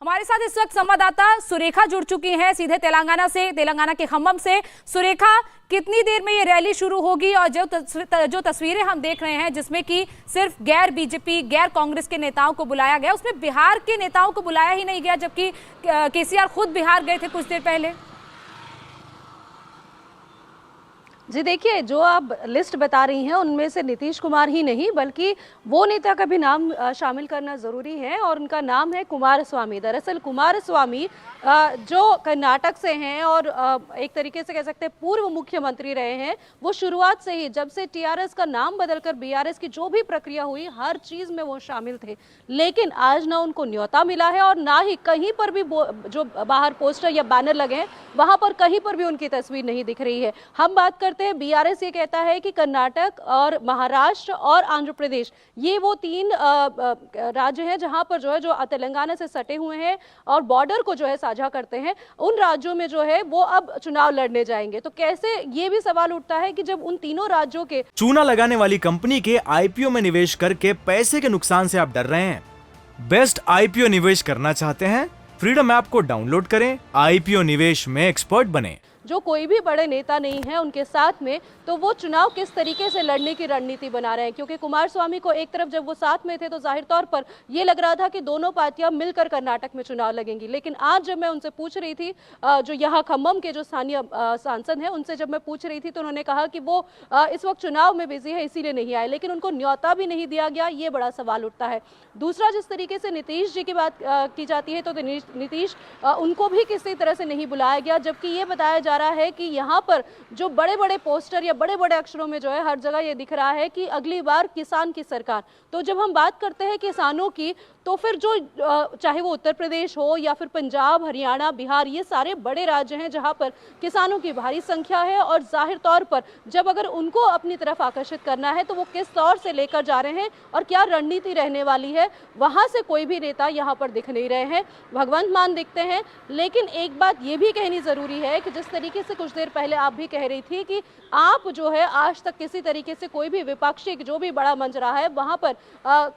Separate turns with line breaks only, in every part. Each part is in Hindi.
हमारे साथ इस वक्त संवाददाता सुरेखा जुड़ चुकी हैं सीधे तेलंगाना से, तेलंगाना के खम्मम से। सुरेखा, कितनी देर में ये रैली शुरू होगी? और जो तस्वीरें हम देख रहे हैं जिसमें कि सिर्फ गैर बीजेपी, गैर कांग्रेस के नेताओं को बुलाया गया, उसमें बिहार के नेताओं को बुलाया ही नहीं गया, जबकि केसीआर खुद बिहार गए थे कुछ देर पहले।
जी देखिए, जो आप लिस्ट बता रही हैं उनमें से नीतीश कुमार ही नहीं बल्कि वो नेता का भी नाम शामिल करना ज़रूरी है और उनका नाम है कुमारस्वामी। दरअसल कुमारस्वामी जो कर्नाटक से हैं और एक तरीके से कह सकते हैं पूर्व मुख्यमंत्री रहे हैं। वो शुरुआत से ही, जब से टीआरएस का नाम बदलकर बीआरएस की जो भी प्रक्रिया हुई, हर चीज़ में वो शामिल थे। लेकिन आज ना उनको न्योता मिला है और ना ही कहीं पर भी जो बाहर पोस्टर या बैनर लगे हैं वहाँ पर कहीं पर भी उनकी तस्वीर नहीं दिख रही है। हम बात करते हैं, बीआरएस ये कहता है कि कर्नाटक और महाराष्ट्र और आंध्र प्रदेश, ये वो तीन राज्य हैं जहां पर जो है जो तेलंगाना से सटे हुए हैं और बॉर्डर को जो है साझा करते हैं। उन राज्यों में जो है वो अब चुनाव लड़ने जाएंगे। तो कैसे, ये भी सवाल उठता है कि जब उन तीनों राज्यों के
चूना लगाने वाली कंपनी के आईपीओ में निवेश करके पैसे के नुकसान से आप डर रहे हैं? बेस्ट आईपीओ निवेश करना चाहते हैं? फ्रीडम ऐप को डाउनलोड करें, आईपीओ निवेश में एक्सपर्ट बने।
जो कोई भी बड़े नेता नहीं है उनके साथ में, तो वो चुनाव किस तरीके से लड़ने की रणनीति बना रहे हैं। क्योंकि कुमारस्वामी को एक तरफ जब वो साथ में थे तो जाहिर तौर पर ये लग रहा था कि दोनों पार्टियां मिलकर कर्नाटक में चुनाव लगेंगी। लेकिन आज जब मैं उनसे पूछ रही थी, जो यहाँ खम्मम के जो स्थानीय सांसद हैं उनसे जब मैं पूछ रही थी, तो उन्होंने कहा कि वो इस वक्त चुनाव में बिजी है इसीलिए नहीं आए। लेकिन उनको न्योता भी नहीं दिया गया, ये बड़ा सवाल उठता है। दूसरा, जिस तरीके से नीतीश जी की बात की जाती है, तो नीतीश उनको भी किसी तरह से नहीं बुलाया गया, जबकि ये बताया जा रहा है कि यहाँ पर जो बड़े बड़े पोस्टर या बड़े बड़े अक्षरों में जो है हर जगह ये दिख रहा है कि अगली बार किसान की सरकार। तो जब हम बात करते हैं किसानों की, तो फिर जो चाहे वो उत्तर प्रदेश हो या फिर पंजाब, हरियाणा, बिहार, ये सारे बड़े राज्य हैं जहां पर किसानों की भारी संख्या है। और जाहिर तौर पर जब अगर उनको अपनी तरफ आकर्षित करना है तो वो किस तौर से लेकर जा रहे हैं और क्या रणनीति रहने वाली है, वहां से कोई भी नेता यहाँ पर दिख नहीं रहे हैं। भगवंत मान दिखते हैं। लेकिन एक बात ये भी कहनी जरूरी है कि जिस तरीके से कुछ देर पहले आप भी कह रही थी कि आप जो है आज तक किसी तरीके से कोई भी विपक्षी जो भी बड़ा मंच रहा है वहां पर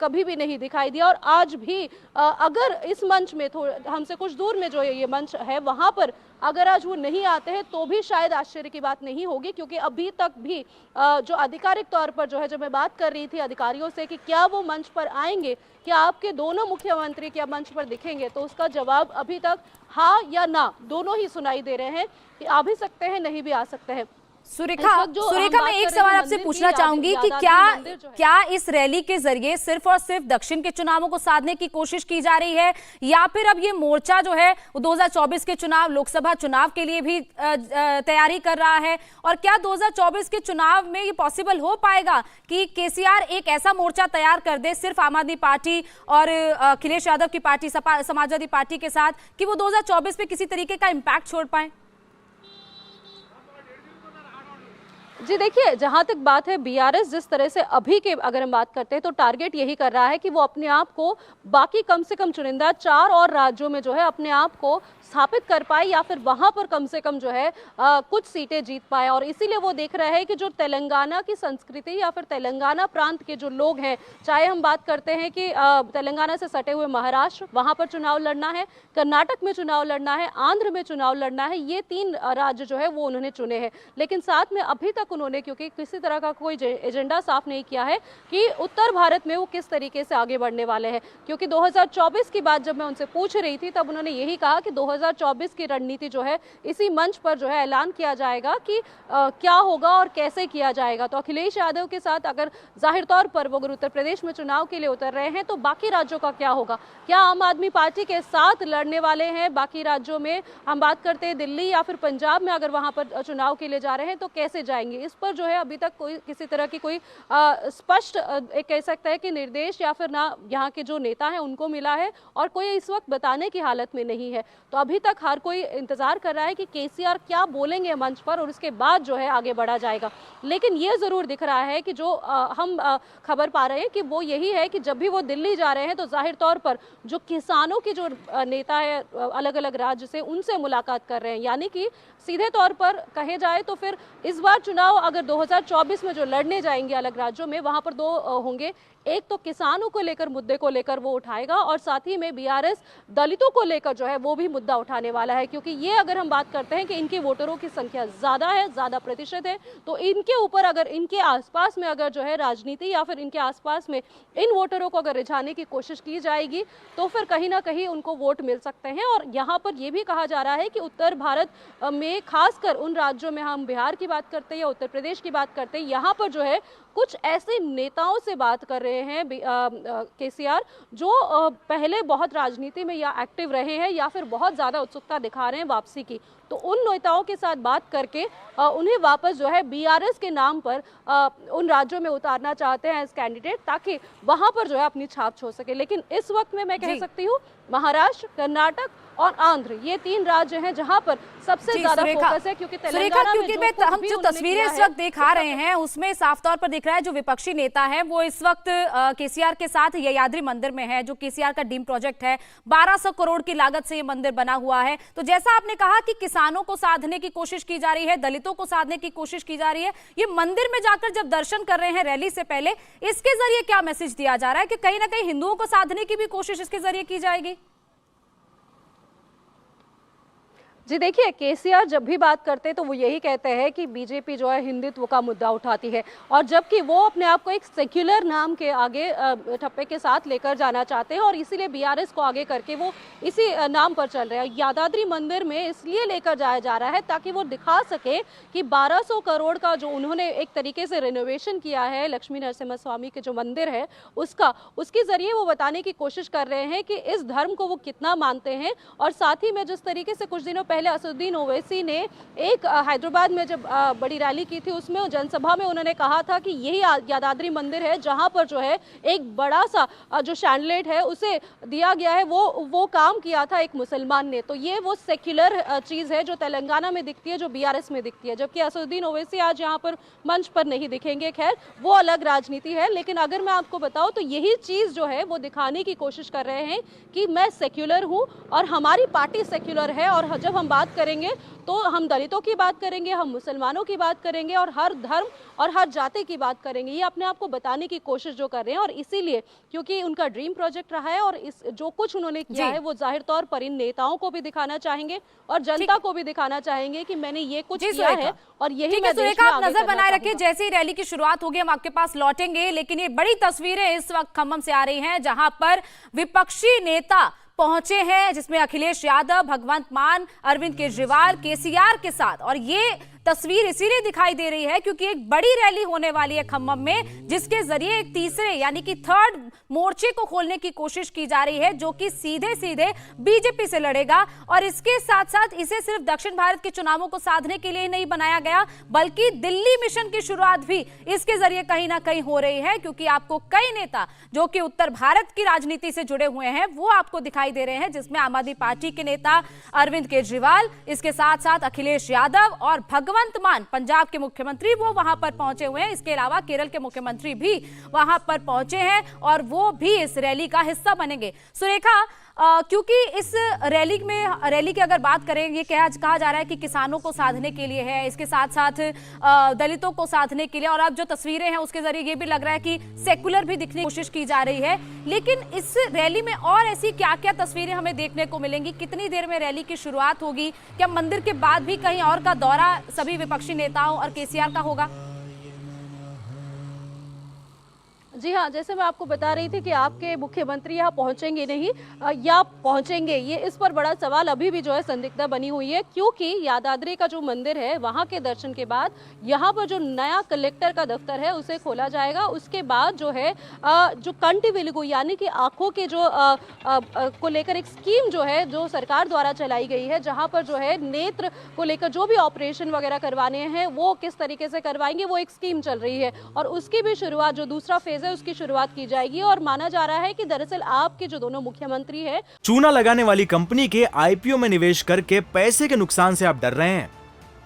कभी भी नहीं दिखाई दिया। और आज भी अगर इस मंच में हमसे कुछ दूर में जो ये मंच है वहां पर अगर आज वो नहीं आते हैं तो भी शायद आश्चर्य की बात नहीं होगी। क्योंकि अभी तक भी जो आधिकारिक तौर पर जो है, जब मैं बात कर रही थी अधिकारियों से कि क्या वो मंच पर आएंगे, क्या आपके दोनों मुख्यमंत्री क्या मंच पर दिखेंगे, तो उसका जवाब अभी तक हाँ या ना दोनों ही सुनाई दे रहे हैं कि आ भी सकते हैं, नहीं भी आ सकते हैं।
सुरेखा, मैं एक सवाल आपसे पूछना चाहूंगी कि क्या इस रैली के जरिए सिर्फ और सिर्फ दक्षिण के चुनावों को साधने की कोशिश की जा रही है, या फिर अब ये मोर्चा जो है वो 2024 के चुनाव, लोकसभा चुनाव के लिए भी तैयारी कर रहा है? और क्या 2024 के चुनाव में ये पॉसिबल हो पाएगा कि केसीआर एक ऐसा मोर्चा तैयार कर दे सिर्फ आम आदमी पार्टी और अखिलेश यादव की पार्टी समाजवादी पार्टी के साथ, कि वो 2024 में किसी तरीके का इम्पैक्ट छोड़ पाए?
जी देखिए, जहां तक बात है बीआरएस जिस तरह से अभी के अगर हम बात करते हैं तो टारगेट यही कर रहा है कि वो अपने आप को बाकी कम से कम चुनिंदा 4 और राज्यों में जो है अपने आप को स्थापित कर पाए, या फिर वहां पर कम से कम जो है कुछ सीटें जीत पाए। और इसीलिए वो देख रहे हैं कि जो तेलंगाना की संस्कृति या फिर तेलंगाना प्रांत के जो लोग हैं, चाहे हम बात करते हैं कि तेलंगाना से सटे हुए महाराष्ट्र, वहां पर चुनाव लड़ना है, कर्नाटक में चुनाव लड़ना है, आंध्र में चुनाव लड़ना है, ये 3 राज्य जो है वो उन्होंने चुने हैं। लेकिन साथ में अभी तक उन्होंने, क्योंकि किसी तरह का कोई एजेंडा साफ नहीं किया है कि उत्तर भारत में वो किस तरीके से आगे बढ़ने वाले हैं। क्योंकि 2024 की बात जब मैं उनसे पूछ रही थी तब उन्होंने यही कहा कि 2024 की रणनीति जो है इसी मंच पर जो है ऐलान किया जाएगा कि क्या होगा और कैसे किया जाएगा। तो अखिलेश यादव के साथ अगर जाहिर तौर पर वो अगर उत्तर प्रदेश में चुनाव के लिए उतर रहे हैं तो बाकी राज्यों का क्या होगा? क्या आम आदमी पार्टी के साथ लड़ने वाले हैं बाकी राज्यों में? हम बात करते हैं दिल्ली या फिर पंजाब में, अगर वहां पर चुनाव के लिए जा रहे हैं तो कैसे जाएंगे? इस पर जो है अभी तक कोई किसी तरह की कोई स्पष्ट एक कह सकता है कि निर्देश या फिर ना यहाँ के जो नेता हैं उनको मिला है और कोई इस वक्त बताने की हालत में नहीं है। तो अभी तक हर कोई इंतजार कर रहा है कि केसीआर क्या बोलेंगे मंच पर और उसके बाद जो है आगे बढ़ा जाएगा। लेकिन ये जरूर दिख रहा है कि जो हम खबर पा रहे हैं कि वो यही है कि जब भी वो दिल्ली जा रहे हैं तो जाहिर तौर पर जो किसानों की जो नेता है अलग अलग राज्य से, उनसे मुलाकात कर रहे हैं। यानी कि सीधे तौर पर कहे जाए तो फिर इस बार चुनाव अगर 2024 में जो लड़ने जाएंगे अलग राज्यों में, वहां पर 2 होंगे। एक तो किसानों को लेकर मुद्दे को लेकर वो उठाएगा और साथ ही में बीआरएस दलितों को लेकर जो है वो भी मुद्दा उठाने वाला है, क्योंकि ये अगर हम बात करते हैं कि इनके वोटरों की संख्या ज्यादा है, ज्यादा प्रतिशत है, तो इनके ऊपर अगर इनके आसपास में अगर जो है राजनीति या फिर इनके आसपास में इन वोटरों को अगर रिझाने की कोशिश की जाएगी तो फिर कहीं ना कहीं उनको वोट मिल सकते हैं। और यहाँ पर यह भी कहा जा रहा है कि उत्तर भारत में खासकर उन राज्यों में, हम बिहार की बात करते हैं या उत्तर प्रदेश की बात करते हैं, यहाँ पर जो है कुछ ऐसे नेताओं से बात कर रहे हैं केसीआर जो पहले बहुत राजनीति में या एक्टिव रहे हैं या फिर बहुत ज़्यादा उत्सुकता दिखा रहे हैं वापसी की। तो उन नेताओं के साथ बात करके उन्हें वापस जो है बीआरएस के नाम पर उन राज्यों में उतारना चाहते हैं एज कैंडिडेट, ताकि वहां पर जो है अपनी छाप छोड़ सके। लेकिन इस वक्त में मैं कह सकती हूँ महाराष्ट्र, कर्नाटक और आंध्र, ये 3 राज्य हैं जहां पर सबसे ज्यादा फोकस है, क्योंकि तेलंगाना में
हम जो तस्वीरें इस वक्त दिखा रहे हैं उसमें साफ तौर पर दिख रहा है जो विपक्षी नेता है वो इस वक्त केसीआर के साथ ययाद्री मंदिर में है, जो केसीआर का ड्रीम प्रोजेक्ट है। 1200 करोड़ की लागत से ये मंदिर बना हुआ है। तो जैसा आपने कहा कि किसानों को साधने की कोशिश की जा रही है, दलितों को साधने की कोशिश की जा रही है, ये मंदिर में जाकर जब दर्शन कर रहे हैं रैली से पहले, इसके जरिए क्या मैसेज दिया जा रहा है कि कहीं ना कहीं हिंदुओं को साधने की भी कोशिश इसके जरिए की जाएगी?
जी देखिए, केसीआर जब भी बात करते हैं तो वो यही कहते हैं कि बीजेपी जो है हिंदुत्व का मुद्दा उठाती है, और जबकि वो अपने आप को एक सेक्युलर नाम के आगे ठप्पे के साथ लेकर जाना चाहते हैं और इसीलिए बीआरएस को आगे करके वो इसी नाम पर चल रहे हैं। यादाद्री मंदिर में इसलिए लेकर जाया जा रहा है ताकि वो दिखा सके कि 1200 करोड़ का जो उन्होंने एक तरीके से रिनोवेशन किया है लक्ष्मी नरसिम्हा स्वामी के जो मंदिर है उसके जरिए वो बताने की कोशिश कर रहे हैं कि इस धर्म को वो कितना मानते हैं। और साथ ही में जिस तरीके से कुछ दिनों पहले असदुद्दीन ओवैसी ने एक हैदराबाद में जब बड़ी रैली की थी उसमें जनसभा में उन्होंने कहा था कि यही यादाद्री मंदिर है जहां पर जो है एक बड़ा सा जो शैंडलेट है उसे दिया गया है, वो काम किया था एक मुसलमान ने। तो ये वो सेक्युलर चीज है जो तेलंगाना में दिखती है, जो बीआरएस में दिखती है, जबकि असदुद्दीन ओवैसी आज यहाँ पर मंच पर नहीं दिखेंगे। खैर वो अलग राजनीति है, लेकिन अगर मैं आपको बताऊं तो यही चीज जो है वो दिखाने की कोशिश कर रहे हैं कि मैं सेक्युलर हूं और हमारी पार्टी सेक्युलर है। और जब हम बात करेंगे तो हम दलितों की बात करेंगे, हम मुसलमानों की बात करेंगे और हर धर्म और हर जाति की बात करेंगे। ये अपने आप को बताने की कोशिश जो कर रहे हैं, और इसीलिए क्योंकि उनका ड्रीम प्रोजेक्ट रहा है और इस जो कुछ उन्होंने किया है वो जाहिर तौर पर इन नेताओं को भी दिखाना चाहेंगे और जनता को भी दिखाना चाहेंगे कि मैंने ये कुछ किया है और यही मैं देश में
आप नजर बनाए रखिए। जैसे ही रैली की शुरुआत होगी हम आपके पास लौटेंगे, लेकिन ये बड़ी तस्वीरें इस वक्त खम्मम से आ रही हैं जहां पर विपक्षी नेता पहुंचे हैं, जिसमें अखिलेश यादव, भगवंत मान, अरविंद केजरीवाल केसीआर के साथ। और ये तस्वीर इसीलिए दिखाई दे रही है क्योंकि एक बड़ी रैली होने वाली है खम्मम में, जिसके जरिए एक तीसरे यानी कि थर्ड मोर्चे को खोलने की कोशिश की जा रही है, जो कि सीधे सीधे बीजेपी से लड़ेगा। और इसके साथ साथ इसे सिर्फ दक्षिण भारत के चुनावों को साधने के लिए नहीं बनाया गया, बल्कि दिल्ली मिशन की शुरुआत भी इसके जरिए कहीं ना कहीं हो रही है, क्योंकि आपको कई नेता जो कि उत्तर भारत की राजनीति से जुड़े हुए हैं वो आपको दिखाई दे रहे हैं, जिसमें आम आदमी पार्टी के नेता अरविंद केजरीवाल, इसके साथ साथ अखिलेश यादव और भगवंत मान पंजाब के मुख्यमंत्री वो वहां पर पहुंचे हुए हैं। इसके अलावा केरल के मुख्यमंत्री भी वहां पर पहुंचे हैं और वो भी इस रैली का हिस्सा बनेंगे। सुरेखा, क्योंकि इस रैली की अगर बात करें, ये कहा जा रहा है कि किसानों को साधने के लिए है, इसके साथ साथ दलितों को साधने के लिए, और अब जो तस्वीरें हैं उसके जरिए ये भी लग रहा है कि सेकुलर भी दिखने की कोशिश की जा रही है। लेकिन इस रैली में और ऐसी क्या क्या तस्वीरें हमें देखने को मिलेंगी? कितनी देर में रैली की शुरुआत होगी? क्या मंदिर के बाद भी कहीं और का दौरा सभी विपक्षी नेताओं और केसीआर का होगा?
जी हाँ, जैसे मैं आपको बता रही थी कि आपके मुख्यमंत्री यहाँ पहुंचेंगे नहीं या पहुंचेंगे, ये इस पर बड़ा सवाल अभी भी जो है संदिग्धता बनी हुई है, क्योंकि यादाद्री का जो मंदिर है वहाँ के दर्शन के बाद यहाँ पर जो नया कलेक्टर का दफ्तर है उसे खोला जाएगा। उसके बाद जो है जो कंटी वेलुगु यानी कि आंखों के जो को लेकर एक स्कीम जो है जो सरकार द्वारा चलाई गई है, जहाँ पर जो है नेत्र को लेकर जो भी ऑपरेशन वगैरह करवाने हैं वो किस तरीके से करवाएंगे, वो एक स्कीम चल रही है और उसकी भी शुरुआत, जो दूसरा फेज उसकी शुरुआत की जाएगी। और माना जा रहा है कि दरअसल आपके जो दोनों मुख्यमंत्री हैं,
चूना लगाने वाली कंपनी के आईपीओ में निवेश करके पैसे के नुकसान से आप डर रहे हैं?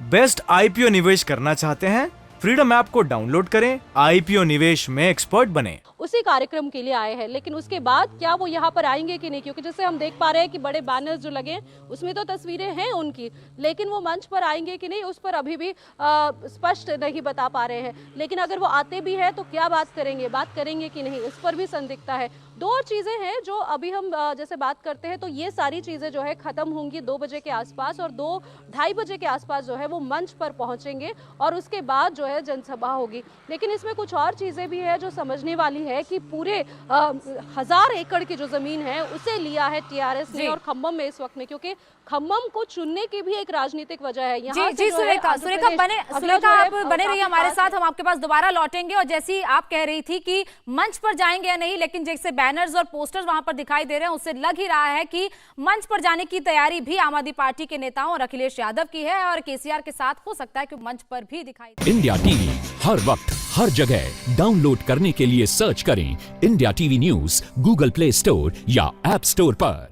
बेस्ट आईपीओ निवेश करना चाहते हैं? फ्रीडम ऐप को डाउनलोड करें, आईपीओ निवेश में एक्सपर्ट बने।
उसी कार्यक्रम के लिए आए हैं, लेकिन उसके बाद क्या वो यहाँ पर आएंगे कि नहीं, क्योंकि जैसे हम देख पा रहे हैं कि बड़े बैनर्स जो लगे हैं उसमें तो तस्वीरें हैं उनकी, लेकिन वो मंच पर आएंगे कि नहीं उस पर अभी भी स्पष्ट नहीं बता पा रहे हैं। लेकिन अगर वो आते भी हैं तो क्या बात करेंगे कि नहीं, इस पर भी संदिग्धता है। दो और चीजें हैं जो अभी हम जैसे बात करते हैं तो ये सारी चीजें जो है खत्म होंगी 2 बजे के आसपास, और 2-2:30 बजे के आसपास जो है वो मंच पर पहुंचेंगे और उसके बाद जो है जनसभा होगी। लेकिन इसमें कुछ और चीजें भी है जो समझने वाली है कि पूरे 1000 एकड़ की जो जमीन है उसे लिया है टीआरएस ने और खम्मम में इस वक्त में, क्योंकि खम्मम को चुनने की भी एक राजनीतिक वजह है। यहाँ
जी सुरेखा आप बने रहिए हमारे साथ, हम आपके पास दोबारा लौटेंगे। और जैसी आप कह रही थी कि मंच पर जाएंगे या नहीं, लेकिन जैसे बैनर्स और पोस्टर्स वहां पर दिखाई दे रहे हैं उससे लग ही रहा है कि मंच पर जाने की तैयारी भी आम आदमी पार्टी के नेताओं और अखिलेश यादव की है, और केसीआर के साथ हो सकता है कि मंच पर भी दिखाई दे।
इंडिया टीवी हर वक्त हर जगह डाउनलोड करने के लिए सर्च करें India TV news Google play store या ऐप स्टोर पर।